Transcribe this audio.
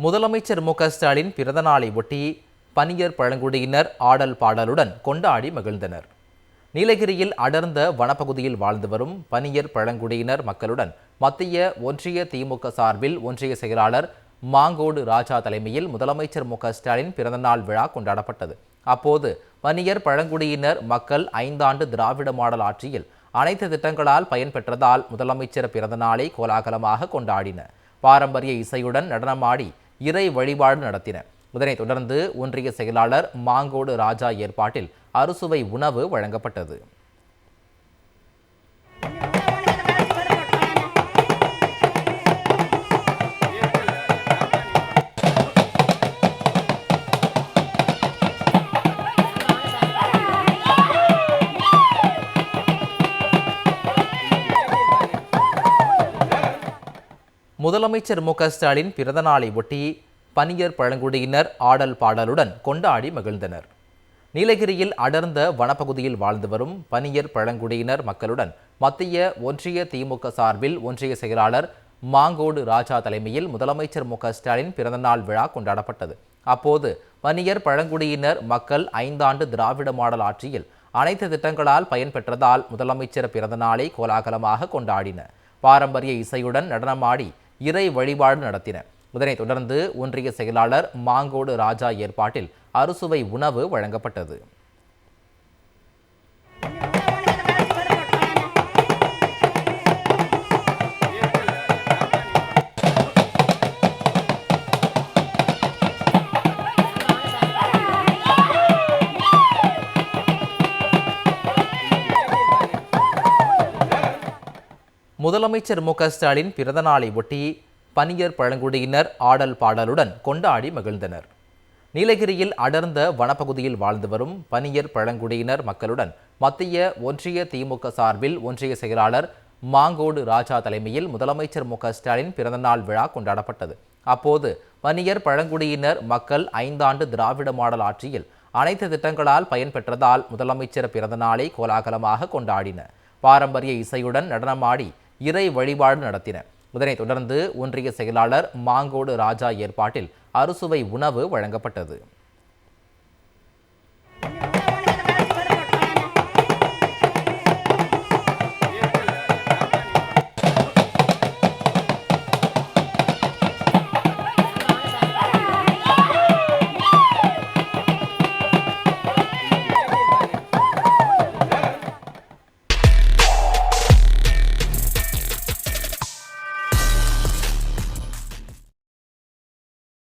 முதலமைச்சர் மு.க.ஸ்டாலின் பிறந்த நாளை ஒட்டி பனியர் பழங்குடியினர் ஆடல் பாடலுடன் கொண்டாடி மகிழ்ந்தனர். நீலகிரியில் அடர்ந்த வனப்பகுதியில் வாழ்ந்து வரும் பனியர் பழங்குடியினர் மக்களுடன் மத்திய ஒன்றிய திமுக சார்பில் ஒன்றிய செயலாளர் மாங்கோடு ராஜா தலைமையில் முதலமைச்சர் மு.க.ஸ்டாலின் பிறந்தநாள் விழா கொண்டாடப்பட்டது. அப்போது பனியர் பழங்குடியினர் மக்கள் 5 ஆண்டு திராவிட மாடல் ஆட்சியில் அனைத்து திட்டங்களால் பயன்பெற்றதால் முதலமைச்சர் பிறந்தநாளை கோலாகலமாக கொண்டாடினர். பாரம்பரிய இசையுடன் நடனமாடி இறை வழிபாடு நடத்தினர். இதனைத் தொடர்ந்து ஒன்றிய செயலாளர் மாங்கோடு ராஜா ஏற்பாட்டில் அறுசுவை உணவு வழங்கப்பட்டது. முதலமைச்சர் மு.க.ஸ்டாலின் பிறந்த நாளை ஒட்டி பனியர் பழங்குடியினர் ஆடல் பாடலுடன் கொண்டாடி மகிழ்ந்தனர். நீலகிரியில் அடர்ந்த வனப்பகுதியில் வாழ்ந்து வரும் பனியர் பழங்குடியினர் மக்களுடன் மத்திய ஒன்றிய திமுக சார்பில் ஒன்றிய செயலாளர் மாங்கோடு ராஜா தலைமையில் முதலமைச்சர் மு.க.ஸ்டாலின் பிறந்தநாள் விழா கொண்டாடப்பட்டது. அப்போது பனியர் பழங்குடியினர் மக்கள் 5 ஆண்டு திராவிட மாடல் ஆட்சியில் அனைத்து திட்டங்களால் பயன்பெற்றதால் முதலமைச்சர் பிறந்தநாளை கோலாகலமாக கொண்டாடினர். பாரம்பரிய இசையுடன் நடனமாடி இறை வழிபாடு நடத்தினர். இதனைத் தொடர்ந்து ஒன்றிய செயலாளர் மாங்கோடு ராஜா ஏற்பாட்டில் அறுசுவை உணவு வழங்கப்பட்டது. முதலமைச்சர் மு.க.ஸ்டாலின் பிறந்த நாளை ஒட்டி பனியர் பழங்குடியினர் ஆடல் பாடலுடன் கொண்டாடி மகிழ்ந்தனர். நீலகிரியில் அடர்ந்த வனப்பகுதியில் வாழ்ந்து வரும் பனியர் பழங்குடியினர் மக்களுடன் மத்திய ஒன்றிய திமுக சார்பில் ஒன்றிய செயலாளர் மாங்கோடு ராஜா தலைமையில் முதலமைச்சர் மு.க.ஸ்டாலின் பிறந்தநாள் விழா கொண்டாடப்பட்டது. அப்போது பனியர் பழங்குடியினர் மக்கள் 5 ஆண்டு திராவிட மாடல் ஆட்சியில் அனைத்து திட்டங்களால் பயன்பெற்றதால் முதலமைச்சர் பிறந்தநாளை கோலாகலமாக கொண்டாடினர். பாரம்பரிய இசையுடன் நடனமாடி இறை வழிபாடு நடத்தினர். இதனைத் தொடர்ந்து ஒன்றிய செயலாளர் மாங்கோடு ராஜா ஏற்பாட்டில் அறுசுவை உணவு வழங்கப்பட்டது.